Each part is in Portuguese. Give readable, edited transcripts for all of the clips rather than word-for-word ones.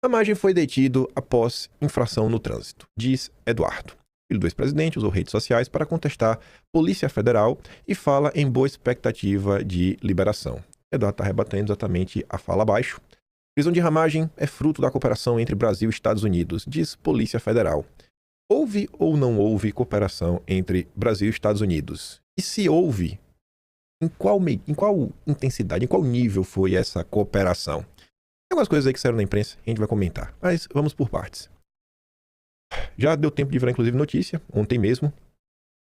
Ramagem foi detido após infração no trânsito, diz Eduardo. Filho do ex-presidente usou redes sociais para contestar Polícia Federal e fala em boa expectativa de liberação. Eduardo está rebatendo exatamente a fala abaixo. Prisão de Ramagem é fruto da cooperação entre Brasil e Estados Unidos, diz Polícia Federal. Houve ou não houve cooperação entre Brasil e Estados Unidos? E se houve, em qual intensidade, em qual nível foi essa cooperação? Tem algumas coisas aí que saíram na imprensa, a gente vai comentar, mas vamos por partes. Já deu tempo de virar, inclusive, notícia, ontem mesmo,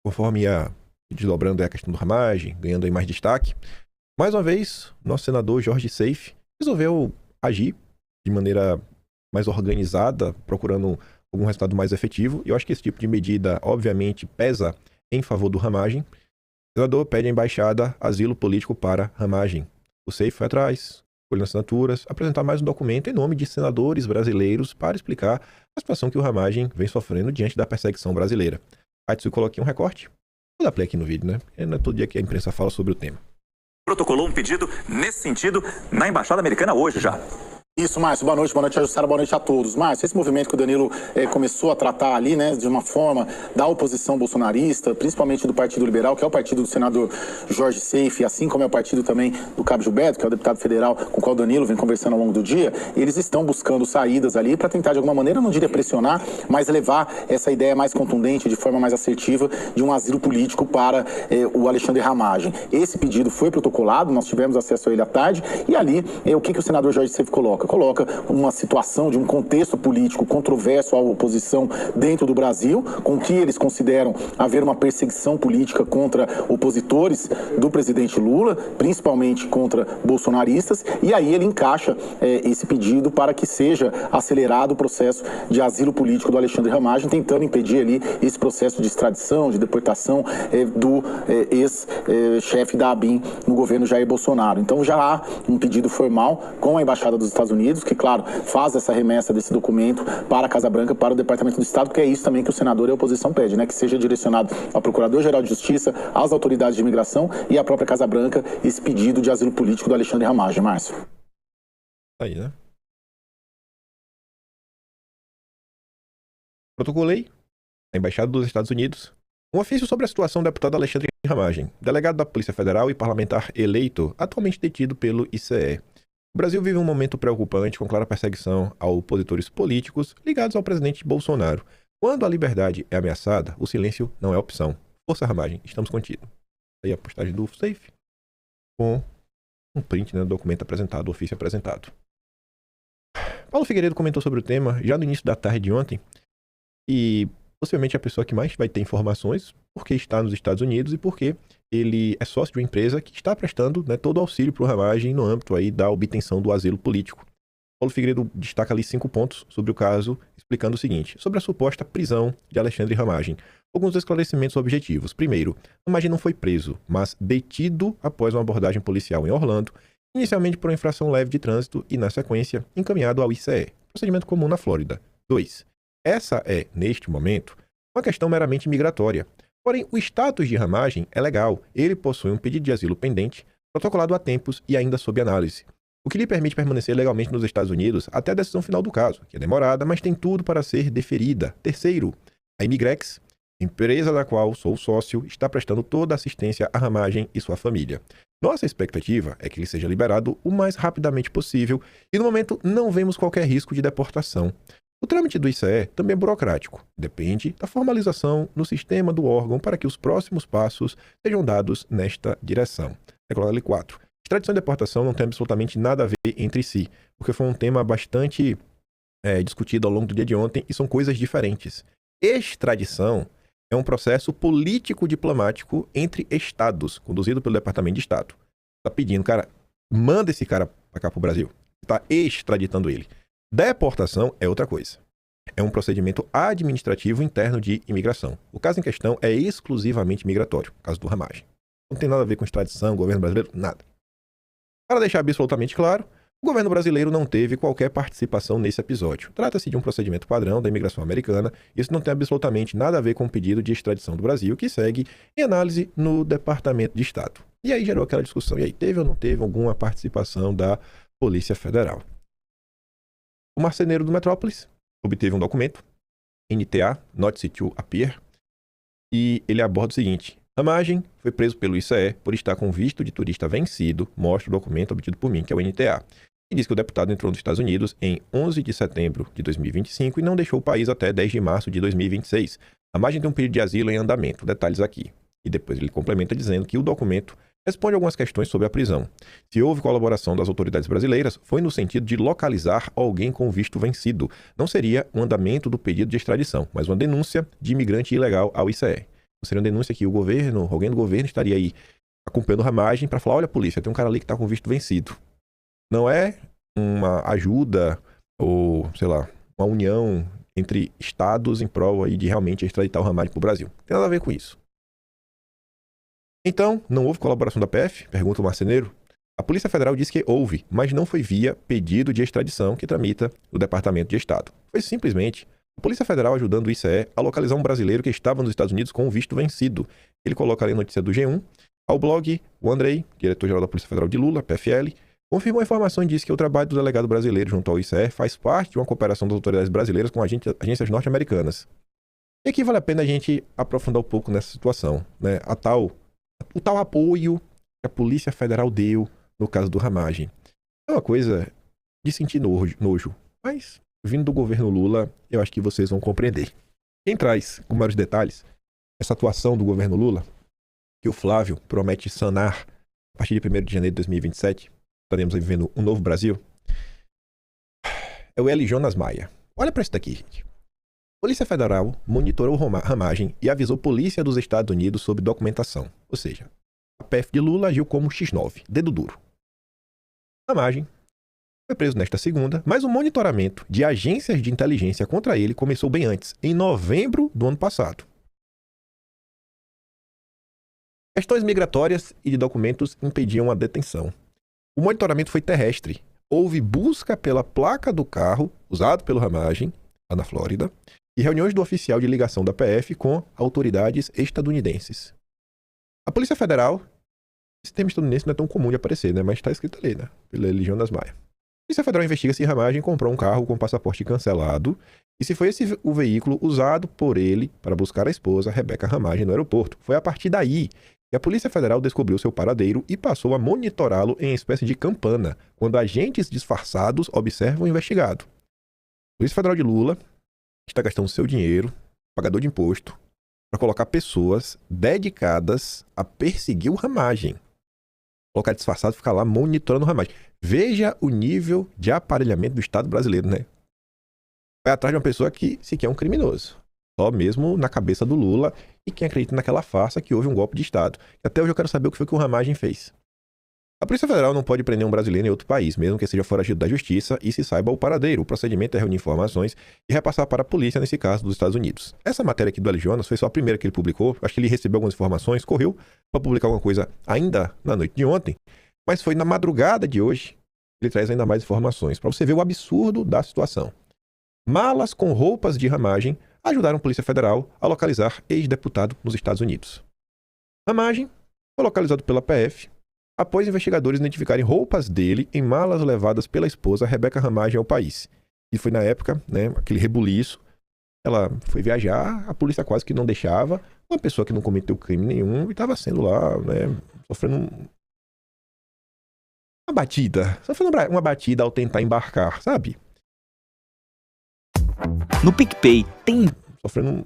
conforme ia desdobrando a questão do Ramagem, ganhando aí mais destaque. Mais uma vez, nosso senador Jorge Seife resolveu agir de maneira mais organizada, procurando algum resultado mais efetivo. E eu acho que esse tipo de medida, obviamente, pesa em favor do Ramagem. O senador pede à embaixada asilo político para Ramagem. O Seife foi atrás, colhendo assinaturas, apresentar mais um documento em nome de senadores brasileiros para explicar a situação que o Ramagem vem sofrendo diante da perseguição brasileira. Aí eu coloquei um recorte. Vou dar play aqui no vídeo, né? Porque não é todo dia que a imprensa fala sobre o tema. Protocolou um pedido nesse sentido na Embaixada Americana hoje já. Isso, Márcio. Boa noite, Jussara, boa noite a todos. Márcio, esse movimento que o Danilo começou a tratar ali, né, de uma forma da oposição bolsonarista, principalmente do Partido Liberal, que é o partido do senador Jorge Seife, assim como é o partido também do Cabo Gilberto, que é o deputado federal com o qual o Danilo vem conversando ao longo do dia, eles estão buscando saídas ali para tentar, de alguma maneira, não diria pressionar, mas levar essa ideia mais contundente, de forma mais assertiva, de um asilo político para o Alexandre Ramagem. Esse pedido foi protocolado, nós tivemos acesso a ele à tarde, e ali, o que o senador Jorge Seife coloca? Coloca uma situação de um contexto político controverso à oposição dentro do Brasil, com que eles consideram haver uma perseguição política contra opositores do presidente Lula, principalmente contra bolsonaristas, e aí ele encaixa esse pedido para que seja acelerado o processo de asilo político do Alexandre Ramagem, tentando impedir ali esse processo de extradição, de deportação do ex-chefe da ABIN no governo Jair Bolsonaro. Então já há um pedido formal com a Embaixada dos Estados Unidos, que, claro, faz essa remessa desse documento para a Casa Branca, para o Departamento do Estado, porque é isso também que o senador e a oposição pede, né? Que seja direcionado ao Procurador-Geral de Justiça, às autoridades de imigração e à própria Casa Branca esse pedido de asilo político do Alexandre Ramagem. Márcio. Aí, né? Protocolei a Embaixada dos Estados Unidos um ofício sobre a situação do deputado Alexandre Ramagem, delegado da Polícia Federal e parlamentar eleito, atualmente detido pelo ICE. O Brasil vive um momento preocupante com clara perseguição a opositores políticos ligados ao presidente Bolsonaro. Quando a liberdade é ameaçada, o silêncio não é opção. Força Ramagem, estamos contidos. Aí a postagem do Seife com um print, né, do documento apresentado, o ofício apresentado. Paulo Figueiredo comentou sobre o tema já no início da tarde de ontem e possivelmente a pessoa que mais vai ter informações porque está nos Estados Unidos e porque ele é sócio de uma empresa que está prestando, né, todo o auxílio para o Ramagem no âmbito aí da obtenção do asilo político. Paulo Figueiredo destaca ali 5 pontos sobre o caso, explicando o seguinte: sobre a suposta prisão de Alexandre Ramagem. Alguns esclarecimentos objetivos. Primeiro, Ramagem não foi preso, mas detido após uma abordagem policial em Orlando, inicialmente por uma infração leve de trânsito e, na sequência, encaminhado ao ICE, procedimento comum na Flórida. 2. Essa é, neste momento, uma questão meramente migratória. Porém, o status de Ramagem é legal. Ele possui um pedido de asilo pendente, protocolado há tempos e ainda sob análise, o que lhe permite permanecer legalmente nos Estados Unidos até a decisão final do caso, que é demorada, mas tem tudo para ser deferida. Terceiro, a Imigrex, empresa da qual sou sócio, está prestando toda a assistência a Ramagem e sua família. Nossa expectativa é que ele seja liberado o mais rapidamente possível e, no momento, não vemos qualquer risco de deportação. O trâmite do ICE também é burocrático. Depende da formalização no sistema do órgão para que os próximos passos sejam dados nesta direção. Regra 4. Extradição e deportação não tem absolutamente nada a ver entre si, porque foi um tema bastante discutido ao longo do dia de ontem e são coisas diferentes. Extradição é um processo político-diplomático entre estados, conduzido pelo Departamento de Estado. Está pedindo, cara, manda esse cara para cá para o Brasil. Está extraditando ele. Deportação é outra coisa. É um procedimento administrativo interno de imigração. O caso em questão é exclusivamente migratório, o caso do Ramagem. Não tem nada a ver com extradição, governo brasileiro, nada. Para deixar absolutamente claro, o governo brasileiro não teve qualquer participação nesse episódio. Trata-se de um procedimento padrão da imigração americana. Isso não tem absolutamente nada a ver com o pedido de extradição do Brasil, que segue em análise no Departamento de Estado. E aí gerou aquela discussão. E aí, teve ou não teve alguma participação da Polícia Federal? O marceneiro do Metrópolis obteve um documento, NTA, Notice to Appear, e ele aborda o seguinte: Ramagem foi preso pelo ICE por estar com visto de turista vencido, mostra o documento obtido por mim, que é o NTA, e diz que o deputado entrou nos Estados Unidos em 11 de setembro de 2025 e não deixou o país até 10 de março de 2026. Ramagem tem um pedido de asilo em andamento, detalhes aqui. E depois ele complementa dizendo que o documento responde algumas questões sobre a prisão. Se houve colaboração das autoridades brasileiras, foi no sentido de localizar alguém com visto vencido. Não seria um andamento do pedido de extradição, mas uma denúncia de imigrante ilegal ao ICE. Seria uma denúncia que o governo, alguém do governo estaria aí acompanhando Ramagem para falar: olha, polícia, tem um cara ali que está com visto vencido. Não é uma ajuda ou, sei lá, uma união entre estados em prol aí de realmente extraditar o Ramagem para o Brasil. Não tem nada a ver com isso. Então, não houve colaboração da PF? Pergunta o marceneiro. A Polícia Federal diz que houve, mas não foi via pedido de extradição que tramita o Departamento de Estado. Foi simplesmente a Polícia Federal ajudando o ICE a localizar um brasileiro que estava nos Estados Unidos com o visto vencido. Ele coloca ali a notícia do G1. Ao blog, o Andrei, diretor-geral da Polícia Federal de Lula, PFL, confirmou a informação e disse que o trabalho do delegado brasileiro junto ao ICE faz parte de uma cooperação das autoridades brasileiras com agências norte-americanas. E aqui vale a pena a gente aprofundar um pouco nessa situação, né? O tal apoio que a Polícia Federal deu no caso do Ramagem. É uma coisa de sentir nojo, mas vindo do governo Lula, eu acho que vocês vão compreender. Quem traz com maiores detalhes essa atuação do governo Lula, que o Flávio promete sanar a partir de 1º de janeiro de 2027, estaremos aí vivendo um novo Brasil, é o L. Jonas Maia. Olha para isso daqui, gente. A Polícia Federal monitorou Ramagem e avisou a Polícia dos Estados Unidos sobre documentação. Ou seja, a PF de Lula agiu como X9, dedo duro. Ramagem foi preso nesta segunda, mas o monitoramento de agências de inteligência contra ele começou bem antes, em novembro do ano passado. Questões migratórias e de documentos impediam a detenção. O monitoramento foi terrestre. Houve busca pela placa do carro usado pelo Ramagem, lá na Flórida, e reuniões do oficial de ligação da PF com autoridades estadunidenses. A Polícia Federal, esse termo estadunidense não é tão comum de aparecer, né? Mas está escrito ali, né? Pela Legião das Maia. A Polícia Federal investiga se Ramagem comprou um carro com passaporte cancelado e se foi esse o veículo usado por ele para buscar a esposa, Rebeca Ramagem, no aeroporto. Foi a partir daí que a Polícia Federal descobriu seu paradeiro e passou a monitorá-lo em espécie de campana, quando agentes disfarçados observam o investigado. A Polícia Federal de Lula está gastando seu dinheiro, pagador de imposto, para colocar pessoas dedicadas a perseguir o Ramagem. Colocar disfarçado e ficar lá monitorando o Ramagem. Veja o nível de aparelhamento do Estado brasileiro, né? Vai atrás de uma pessoa que sequer é um criminoso. Só mesmo na cabeça do Lula e quem acredita naquela farsa que houve um golpe de Estado. E até hoje eu quero saber o que foi que o Ramagem fez. A Polícia Federal não pode prender um brasileiro em outro país, mesmo que seja foragido da justiça e se saiba o paradeiro. O procedimento é reunir informações e repassar para a polícia, nesse caso, dos Estados Unidos. Essa matéria aqui do L. Jonas foi só a primeira que ele publicou. Acho que ele recebeu algumas informações, correu para publicar alguma coisa ainda na noite de ontem. Mas foi na madrugada de hoje que ele traz ainda mais informações, para você ver o absurdo da situação. Malas com roupas de Ramagem ajudaram a Polícia Federal a localizar ex-deputado nos Estados Unidos. Ramagem foi localizado pela PF após investigadores identificarem roupas dele em malas levadas pela esposa Rebeca Ramagem ao país. E foi na época, né, aquele rebuliço. Ela foi viajar, a polícia quase que não deixava. Uma pessoa que não cometeu crime nenhum e estava sendo lá, né, sofrendo uma batida ao tentar embarcar, sabe? No PicPay tem... Sofrendo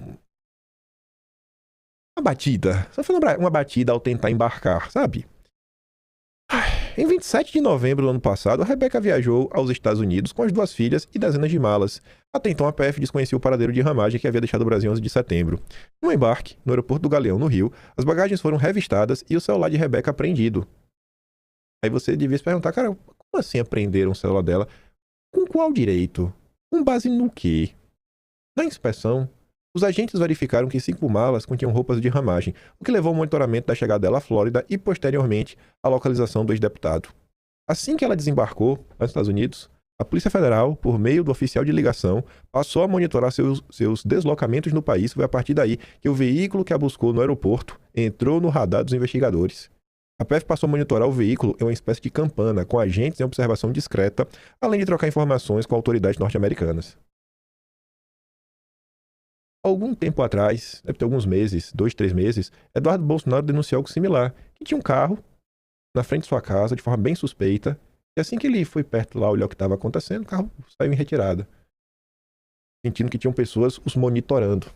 uma batida ao tentar embarcar, sabe? Em 27 de novembro do ano passado, a Rebeca viajou aos Estados Unidos com as 2 filhas e dezenas de malas. Até então, a PF desconhecia o paradeiro de Ramagem, que havia deixado o Brasil em 11 de setembro. No embarque, no aeroporto do Galeão, no Rio, as bagagens foram revistadas e o celular de Rebeca apreendido. Aí você devia se perguntar, cara, como assim apreenderam o celular dela? Com qual direito? Com base no quê? Na inspeção, os agentes verificaram que 5 malas continham roupas de Ramagem, o que levou ao monitoramento da chegada dela à Flórida e, posteriormente, à localização do ex-deputado. Assim que ela desembarcou nos Estados Unidos, a Polícia Federal, por meio do oficial de ligação, passou a monitorar seus deslocamentos no país. Foi a partir daí que o veículo que a buscou no aeroporto entrou no radar dos investigadores. A PF passou a monitorar o veículo em uma espécie de campana, com agentes em observação discreta, além de trocar informações com autoridades norte-americanas. Algum tempo atrás, deve ter alguns meses, 2, 3 meses, Eduardo Bolsonaro denunciou algo similar, que tinha um carro na frente de sua casa, de forma bem suspeita, e assim que ele foi perto lá olhar o que estava acontecendo, o carro saiu em retirada, sentindo que tinham pessoas os monitorando.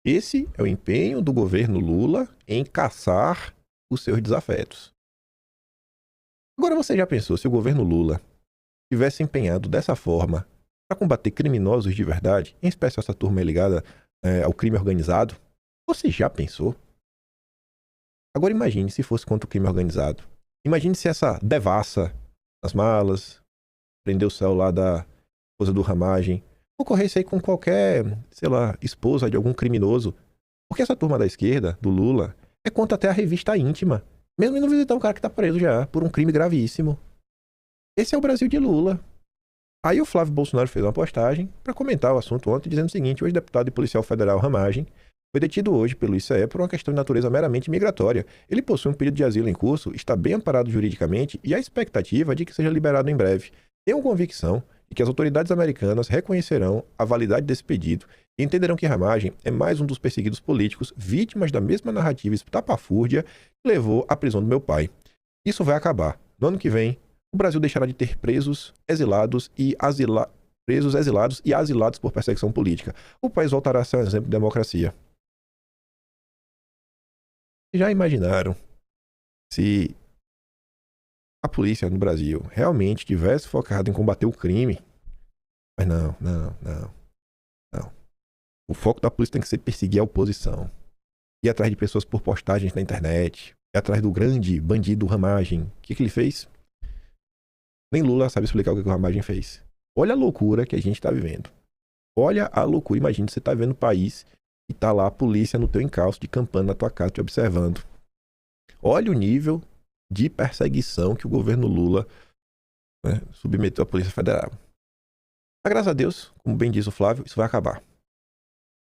Esse é o empenho do governo Lula em caçar os seus desafetos. Agora você já pensou se o governo Lula tivesse empenhado dessa forma para combater criminosos de verdade, em especial essa turma ligada ao crime organizado? Você já pensou? Agora imagine se fosse contra o crime organizado. Imagine se essa devassa nas malas, prendeu o celular da esposa do Ramagem, ocorresse aí com qualquer, sei lá, esposa de algum criminoso. Porque essa turma da esquerda, do Lula, é contra até a revista íntima, mesmo indo visitar um cara que tá preso já, por um crime gravíssimo. Esse é o Brasil de Lula. Aí o Flávio Bolsonaro fez uma postagem para comentar o assunto ontem, dizendo o seguinte: o ex-deputado e policial federal Ramagem foi detido hoje pelo ICE por uma questão de natureza meramente migratória. Ele possui um pedido de asilo em curso, está bem amparado juridicamente e há expectativa de que seja liberado em breve. Tenho convicção de que as autoridades americanas reconhecerão a validade desse pedido e entenderão que Ramagem é mais um dos perseguidos políticos vítimas da mesma narrativa estapafúrdia que levou à prisão do meu pai. Isso vai acabar. No ano que vem, o Brasil deixará de ter presos, exilados e asilados por perseguição política. O país voltará a ser um exemplo de democracia. Já imaginaram se a polícia no Brasil realmente tivesse focado em combater o crime? Mas não. O foco da polícia tem que ser perseguir a oposição. Ir atrás de pessoas por postagens na internet. Ir atrás do grande bandido Ramagem. O que ele fez? Nem Lula sabe explicar o que o Ramagem fez. Olha a loucura que a gente está vivendo. Olha a loucura. Imagina você tá vendo o país e tá lá a polícia no teu encalço de campana na tua casa te observando. Olha o nível de perseguição que o governo Lula, né, submeteu à Polícia Federal. Mas, graças a Deus, como bem diz o Flávio, isso vai acabar.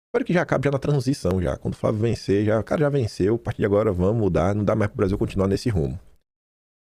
Espero que já acabe já na transição já. Quando o Flávio vencer, o cara já venceu, a partir de agora vamos mudar, não dá mais pro Brasil continuar nesse rumo.